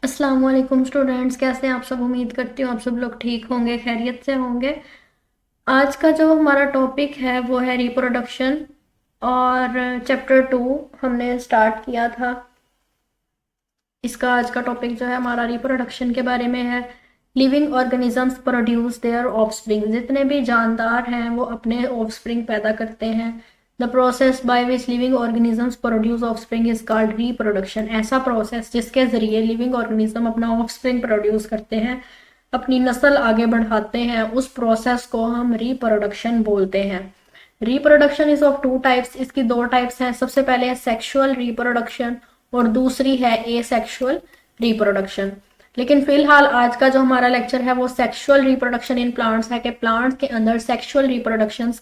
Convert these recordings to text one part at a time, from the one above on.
अस्सलाम वालेकुम स्टूडेंट्स, कैसे हैं आप सब। उम्मीद करती हूँ आप सब लोग ठीक होंगे, खैरियत से होंगे। आज का जो हमारा टॉपिक है वो है रिप्रोडक्शन। और चैप्टर 2 हमने स्टार्ट किया था। इसका आज का टॉपिक जो है हमारा रिप्रोडक्शन के बारे में है। Living organisms produce their offspring. जितने भी जानदार हैं वो अपने ऑफस्प्रिंग पैदा करते हैं। The process by which living organisms produce offspring is called reproduction. ऐसा प्रोसेस जिसके जरिए लिविंग ऑर्गेनिज्म अपना ऑफस्प्रिंग प्रोड्यूस करते हैं, अपनी नस्ल आगे बढ़ाते हैं, उस प्रोसेस को हम रिप्रोडक्शन बोलते हैं। Reproduction is of two types. इसकी दो टाइप्स हैं। सबसे पहले है सेक्सुअल रिप्रोडक्शन और दूसरी है एसेक्सुअल रिप्रोडक्शन। लेकिन फिलहाल आज का जो हमारा लेक्चर है वो सेक्सुअल रिप्रोडक्शन इन प्लांट्स है कि प्लांट्स के अंदर सेक्सुअल रिप्रोडक्शन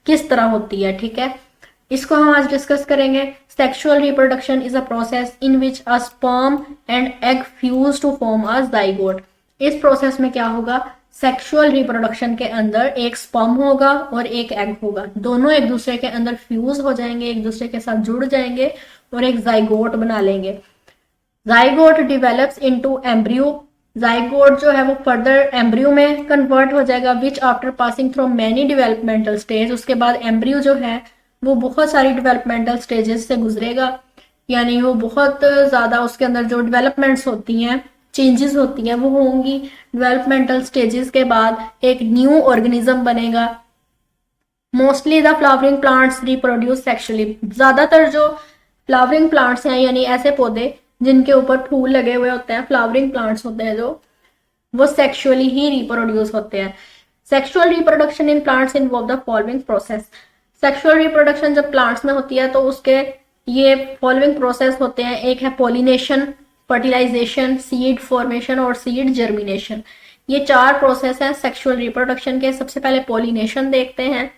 किस तरह होती है। ठीक है, इसको हम आज डिस्कस करेंगे। Sexual reproduction is a process in which a sperm and egg fuse to form a zygote. इस प्रोसेस में क्या होगा, सेक्सुअल रिप्रोडक्शन के अंदर एक स्पर्म होगा और एक एग होगा। दोनों एक दूसरे के अंदर फ्यूज हो जाएंगे, एक दूसरे के साथ जुड़ जाएंगे और एक जाइगोट बना लेंगे। Zygote develops into embryo. Zygote जो है वो फर्दर एम्ब्रियो में कन्वर्ट हो जाएगा, which after passing through many developmental stage. उसके बाद एम्ब्रियो जो है वो बहुत सारी डेवलपमेंटल स्टेजेस से गुजरेगा, यानी वो बहुत ज़्यादा उसके अंदर जो डेवलपमेंट्स होती हैं, चेंजेस होती हैं वो होंगी। डेवलपमेंटल स्टेजेस के बाद एक न्यू ऑर्गेनिज्म बनेगा। Mostly the flowering plants reproduce sexually. ज़्यादातर जो फ्लावरिंग प्लांट्स हैं, यानी ऐसे पौधे जिनके ऊपर फूल लगे हुए होते हैं, फ्लावरिंग प्लांट्स होते हैं जो, वो सेक्सुअली ही रिप्रोड्यूस होते हैं। Sexual reproduction in plants involve the following process. Sexual reproduction जब प्लांट्स में होती है तो उसके ये फॉलोइंग प्रोसेस होते हैं। एक है पोलिनेशन, फर्टिलाइजेशन, सीड फॉर्मेशन और सीड जर्मिनेशन। ये चार प्रोसेस हैं सेक्सुअल रिप्रोडक्शन के। सबसे पहले पोलिनेशन देखते हैं।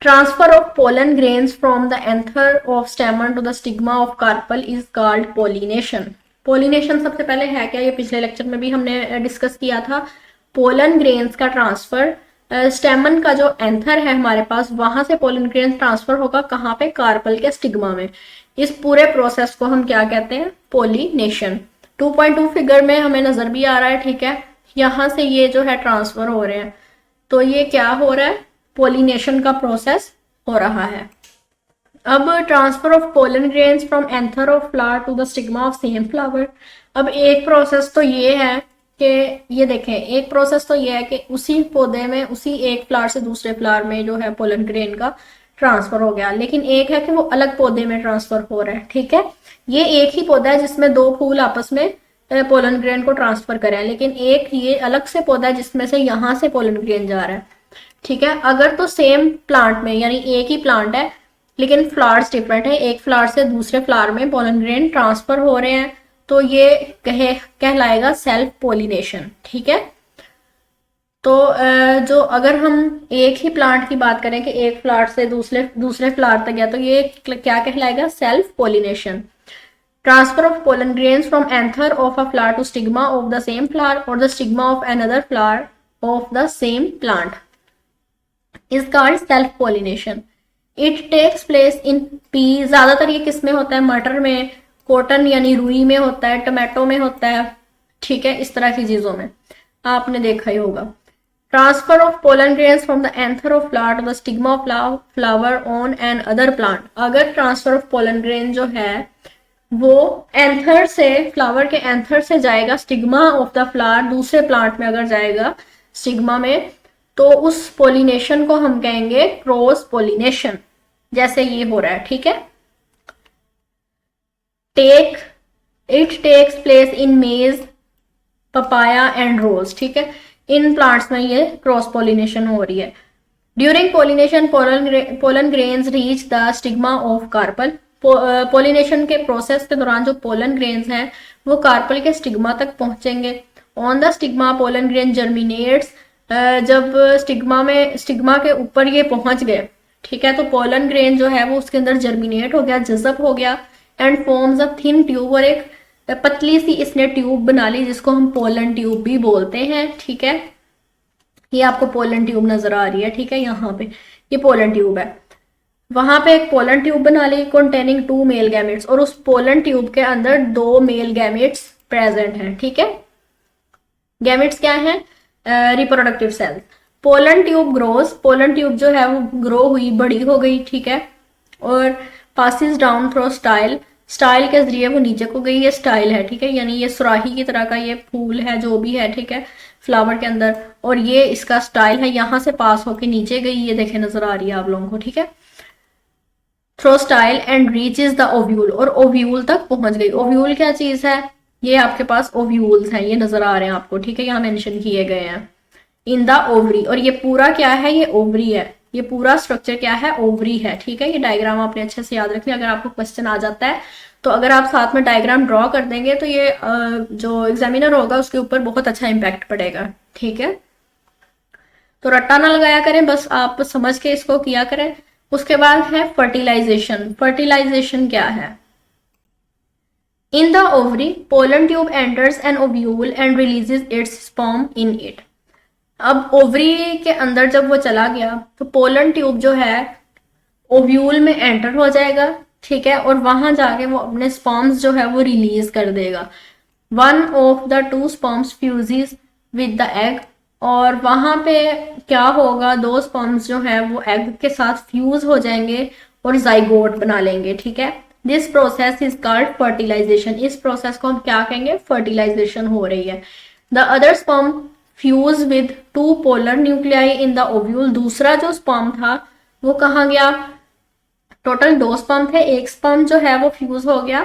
Transfer of pollen grains from the anther of stamen to the stigma of carpel is called pollination. Pollination सबसे पहले है क्या, ये पिछले लेक्चर में भी हमने डिस्कस किया था। पोलन ग्रेन्स का ट्रांसफर, स्टेमन का जो एंथर है हमारे पास, वहां से पोलन ग्रेन्स ट्रांसफर होगा कहाँ पे, कार्पल के स्टिग्मा में। इस पूरे प्रोसेस को हम क्या कहते हैं, पोलिनेशन। 2.2 फिगर में हमें नजर भी आ रहा है। ठीक है, यहां से ये जो है ट्रांसफर हो रहे हैं, तो ये क्या हो रहा है, पोलिनेशन का प्रोसेस हो रहा है। अब transfer of pollen grains from anther of flower to the stigma of same flower. अब एक प्रोसेस तो ये है कि, ये देखें, एक प्रोसेस तो ये है कि उसी पौधे में, उसी एक फ्लावर से दूसरे फ्लावर में जो है पोलन ग्रेन का ट्रांसफर हो गया। लेकिन एक है कि वो अलग पौधे में ट्रांसफर हो रहा है। ठीक है, ये एक ही पौधा है जिसमें दो फूल आपस में पोलन ग्रेन को ट्रांसफर करें, लेकिन एक ये अलग से पौधा है जिसमें से यहां से पोलन ग्रेन जा रहा है। ठीक है, अगर तो सेम प्लांट में, यानी एक ही प्लांट है लेकिन फ्लावर्स डिफरेंट है, एक फ्लावर से दूसरे फ्लावर में पोलन ग्रेन ट्रांसफर हो रहे हैं, तो ये कहलाएगा सेल्फ पोलिनेशन। ठीक है, तो जो अगर हम एक ही प्लांट की बात करें कि एक फ्लावर से दूसरे दूसरे फ्लावर तक गया, तो ये क्या कहलाएगा, self pollination. Transfer of pollen grains from anther of a flower to stigma of the same flower और the stigma of another flower of the same plant is called self pollination. It takes place in pea. ज्यादातर ये किस में होता है, मटर में, cotton यानी रुई में होता है, टमाटो में होता है। ठीक है, इस तरह की चीजों में आपने देखा ही होगा। Transfer of pollen grains from the anther of flower to the stigma of flower on another plant. अगर ट्रांसफर ऑफ पोलन ग्रेन जो है वो एंथर से, फ्लावर के एंथर से जाएगा स्टिग्मा ऑफ द फ्लावर, दूसरे प्लांट में अगर जाएगा स्टिग्मा में, तो उस पोलिनेशन को हम कहेंगे क्रॉस पोलिनेशन, जैसे ये हो रहा है। ठीक है, इट टेक्स प्लेस इन मेज, पपाया एंड रोज। ठीक है, इन प्लांट्स में ये क्रॉस पोलिनेशन हो रही है। During pollination pollen grains reach the stigma of carpel. Pollination के प्रोसेस के दौरान जो पोलन ग्रेन्स हैं वो कार्पल के स्टिग्मा तक पहुंचेंगे। On the stigma pollen grain germinates. जब स्टिग्मा के ऊपर ये पहुंच गए, ठीक है, तो पोलन ग्रेन जो है वो उसके अंदर जर्मिनेट हो गया, जज़ब हो गया, and forms a thin tube, और एक पतली सी इसने ट्यूब बना ली जिसको हम पोलन ट्यूब भी बोलते हैं। ठीक है, ये आपको पोलन ट्यूब नजर आ रही है। ठीक है, यहाँ पे ये पोलन ट्यूब है, वहां पे एक पोलन ट्यूब बना ली कंटेनिंग 2 मेल गैमेट्स, और उस पोलन ट्यूब के अंदर 2 मेल गैमेट्स प्रेजेंट है, ठीक है। गैमेट्स क्या है? Reproductive cells. Pollen tube grows, pollen tube जो है वो ग्रो हुई, बड़ी हो गई, ठीक है, और passes down through style, style के जरिए वो नीचे को गई, ये स्टाइल है, ठीक है, यानी ये सुराही की तरह का ये फूल है जो भी है, ठीक है, फ्लावर के अंदर, और ये इसका स्टाइल है, यहां से पास होके नीचे गई, ये देखे नजर आ रही है आप लोगों को, ठीक है, through style and reach is the ovule, और ओव्यूल तक पहुंच गई। ओव्यूल क्या चीज है? ये आपके पास ओव्यूल्स हैं, ये नजर आ रहे हैं आपको, ठीक है, यहाँ मेंशन किए गए हैं इन द ओवरी, और ये पूरा क्या है? ये ओवरी है, ये पूरा स्ट्रक्चर क्या है? ओवरी है, ठीक है। ये डायग्राम आपने अच्छे से याद रखना, अगर आपको क्वेश्चन आ जाता है तो अगर आप साथ में डायग्राम ड्रॉ कर देंगे तो ये जो एग्जामिनर होगा उसके ऊपर बहुत अच्छा इम्पैक्ट पड़ेगा, ठीक है। तो रट्टा ना लगाया करें, बस आप समझ के इसको किया करें। उसके बाद है फर्टिलाइजेशन। फर्टिलाइजेशन क्या है? In the ovary pollen tube enters an ovule and releases its sperm in it. अब ओवरी के अंदर जब वो चला गया तो पोलन ट्यूब जो है ओव्यूल में एंटर हो जाएगा, ठीक है, और वहां जाके वो अपने स्पर्म्स जो है वो रिलीज कर देगा। One of the two sperms fuses with the egg, और वहां पे क्या होगा? दो स्पर्म्स जो है वो एग के साथ फ्यूज हो जाएंगे और जाइगोट बना लेंगे, ठीक है। This process is called fertilisation. इस प्रोसेस को हम क्या कहेंगे? फर्टिलाइजेशन हो रही है। The other sperm fuse with two polar nuclei in the ovule. दूसरा जो स्पर्म था वो कहाँ गया? टोटल दो स्पर्म थे, एक स्पर्म जो है वो फ्यूज हो गया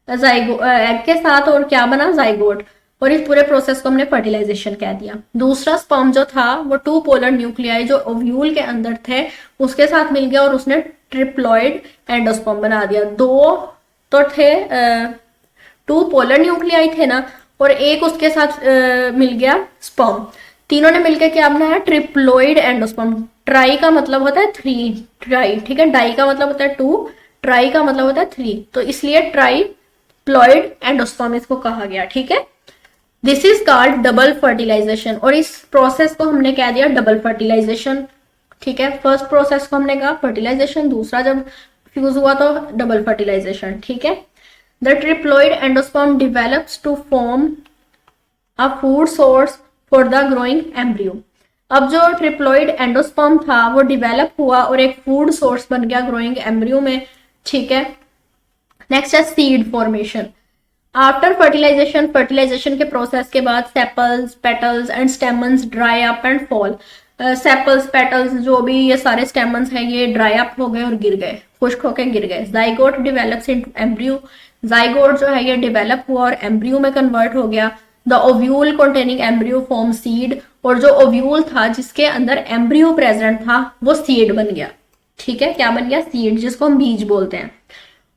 एग के साथ और क्या बना? जाइगोट, और इस पूरे प्रोसेस को हमने फर्टिलाइजेशन कह दिया। दूसरा स्पर्म जो था वो टू पोलर न्यूक्लियाई जो ओव्यूल के अंदर थे उसके साथ मिल गया और उसने ट्रिप्लॉइड एंडोस्पर्म बना दिया। दो तो थे, टू पोलर न्यूक्लियाई थे ना, और एक उसके साथ मिल गया स्पर्म, तीनों ने मिलकर क्या बनाया? Triploid endosperm. ट्राई का मतलब होता है थ्री, ट्राई, ठीक है, डाई का मतलब होता है टू, ट्राई का मतलब होता है थ्री, तो इसलिए ट्राई प्लॉइड एंडोस्पर्म इसको कहा गया, ठीक है। This is called double fertilisation, और इस प्रोसेस को हमने कह दिया डबल फर्टिलाइजेशन, ठीक है। फर्स्ट प्रोसेस को हमने कहा फर्टिलाइजेशन, दूसरा जब फ्यूज हुआ तो डबल फर्टिलाइजेशन, ठीक है। The triploid endosperm develops to form a food source for the growing embryo. अब जो ट्रिप्लोइड एंडोस्पर्म था वो डिवेलप हुआ और एक फूड सोर्स बन गया ग्रोइंग एम्ब्रियो में, ठीक है। नेक्स्ट है seed formation. After fertilisation, fertilisation के प्रोसेस के बाद sepals, petals and stamens dry up and fall. Sepals, petals जो भी ये सारे स्टेमन्स हैं ये ड्राई अप हो गए और गिर गए, खुश्क होकर गिर गए। Zygote develops into embryo. Zygote जो है ये डेवलप हुआ और एम्ब्रियो में कन्वर्ट हो गया। The ovule containing embryo form seed, और जो ओव्यूल था जिसके अंदर एम्ब्रियो प्रेजेंट था वो सीड बन गया, ठीक है। क्या बन गया? सीड, जिसको हम बीज बोलते हैं।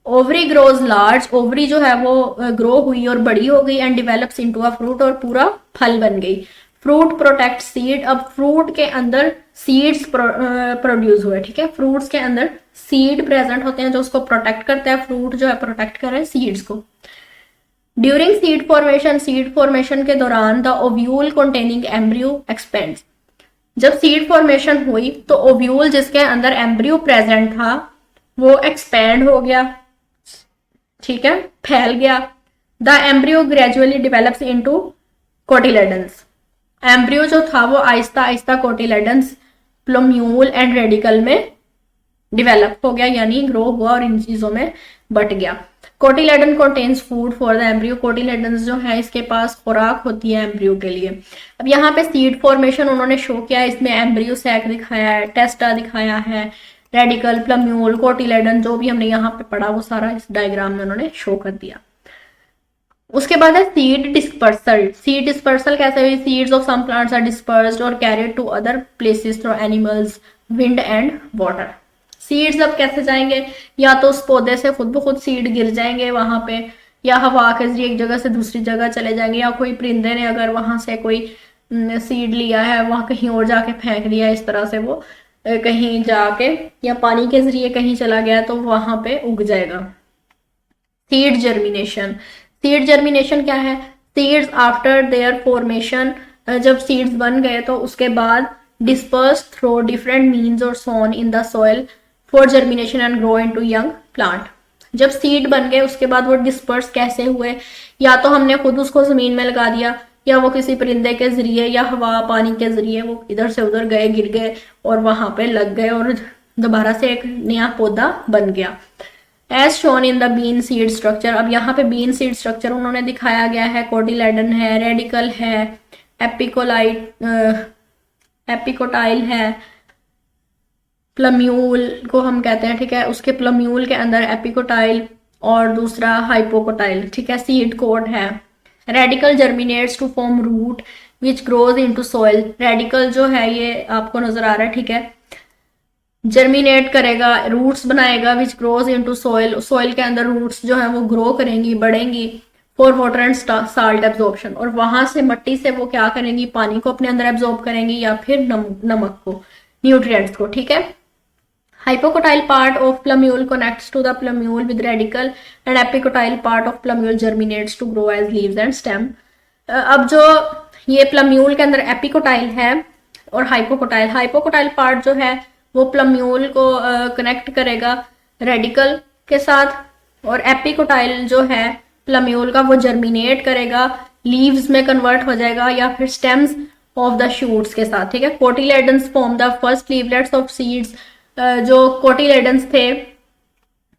ओवरी ग्रोज लार्ज, ओवरी जो है वो ग्रो हुई और बड़ी हो गई and develops into a fruit, और पूरा फल बन गई। फ्रूट प्रोटेक्ट सीड, अब फ्रूट के अंदर सीड्स प्रोड्यूस हुए, ठीक है। फ्रूट्स के अंदर सीड प्रेजेंट होते हैं जो उसको प्रोटेक्ट करते हैं, फ्रूट जो है प्रोटेक्ट कर रहे हैं सीड्स को। During seed formation, seed formation के दौरान the ovule containing embryo expends. जब सीड फॉर्मेशन हुई तो ओव्यूल जिसके अंदर एम्ब्रियो प्रेजेंट था वो एक्सपैंड हो गया, ठीक है, फैल गया। The embryo gradually develops into cotyledons. Embryo जो था वो Aahista Aahista cotyledons, प्लोम्यूल and radical में डिवेलप हो गया, यानी ग्रो हुआ और इन चीजों में बट गया। Cotyledon contains food for the embryo. Cotyledon जो है इसके पास खुराक होती है एम्ब्रियो के लिए। अब यहाँ पे सीड फॉर्मेशन उन्होंने शो किया है, इसमें एम्ब्रियो सैक दिखाया है, टेस्टा दिखाया है, रेडिकल, प्लम्यूल, कोटिलेडन जो भी हमने यहाँ पे पढ़ा वो सारा इस डायग्राम में उन्होंने शो कर दिया। उसके बाद है सीड डिस्पर्सल। सीड डिस्पर्सल कैसे हुई? Seeds of some plants are dispersed और carried to other places through animals, wind and water. Seeds अब कैसे जाएंगे? या तो उस पौधे से खुद ब खुद सीड गिर जाएंगे वहां पे, या हवा के जरिए एक जगह से दूसरी जगह चले जाएंगे, या कोई परिंदे ने अगर वहां से कोई सीड लिया है वहां कहीं और जाके फेंक दिया, इस तरह से वो कहीं जाके या पानी के जरिए कहीं चला गया तो वहां पे उग जाएगा। Seed germination. सीड जर्मिनेशन क्या है? सीड्स आफ्टर देयर फॉर्मेशन, जब सीड्स बन गए तो उसके बाद डिस्पर्स थ्रू डिफरेंट मीन्स और sown in the soil for germination and grow into young plant. जब सीड बन गए उसके बाद वो डिस्पर्स कैसे हुए, या तो हमने खुद उसको जमीन में लगा दिया, या वो किसी परिंदे के जरिए या हवा पानी के जरिए वो इधर से उधर गए, गिर गए और वहां पे लग गए और दोबारा से एक नया पौधा बन गया। As shown in the bean seed structure. अब यहाँ पे बीन सीड स्ट्रक्चर उन्होंने दिखाया गया है, कोटिलेडन है, रेडिकल है, एपिकोटाइल है, प्लम्यूल को हम कहते हैं, ठीक है, उसके प्लम्यूल के अंदर एपिकोटाइल और दूसरा हाइपोकोटाइल, ठीक है, सीड कोड है। Radicle germinates to form root which grows into soil. Radicle जो है ये आपको नजर आ रहा है, ठीक है, जर्मिनेट करेगा, रूट्स बनाएगा, विच ग्रोज इनटू सॉइल, सॉइल के अंदर रूट्स जो है वो ग्रो करेंगी, बढ़ेंगी, for water and salt absorption, और वहां से मट्टी से वो क्या करेंगी, पानी को अपने अंदर एब्जॉर्ब करेंगी या फिर नमक को, न्यूट्रिएंट्स को, ठीक है। Hypocotyle part of plumule connects to the plumule with radical and epicotyle part of plumule germinates to grow as leaves and stem। अब जो ये प्लम्यूल के अंदर एपिकोटाइल है और हाइपोकोटाइल पार्ट जो है वो प्लम्यूल को कनेक्ट करेगा रेडिकल के साथ, और एपिकोटाइल जो है प्लम्यूल का वो जर्मिनेट करेगा, लीव्स में कन्वर्ट हो जाएगा या फिर स्टेम्स ऑफ द शूट्स के साथ, ठीक है। Cotyledons form the first leaflets of seeds. जो कोटिलेडन्स थे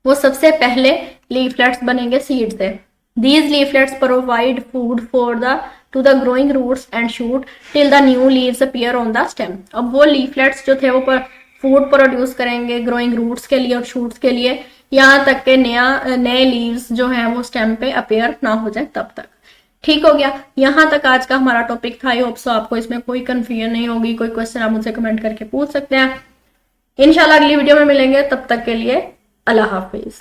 वो सबसे पहले लीफलेट्स बनेंगे सीड से। These leaflets provide food for the to the growing roots and shoot till the new leaves appear on the stem. अब वो लीफलेट्स जो थे वो फूड प्रोड्यूस करेंगे ग्रोइंग रूट्स के लिए और शूट्स के लिए, यहाँ तक के नए लीव्स जो हैं वो स्टेम पे अपीयर ना हो जाए तब तक। ठीक हो गया, यहाँ तक आज का हमारा टॉपिक था। आई होप सो आपको इसमें कोई कंफ्यूजन नहीं होगी, कोई क्वेश्चन आप मुझसे कमेंट करके पूछ सकते हैं। इंशाल्लाह अगली वीडियो में मिलेंगे, तब तक के लिए अल्लाह हाफिज।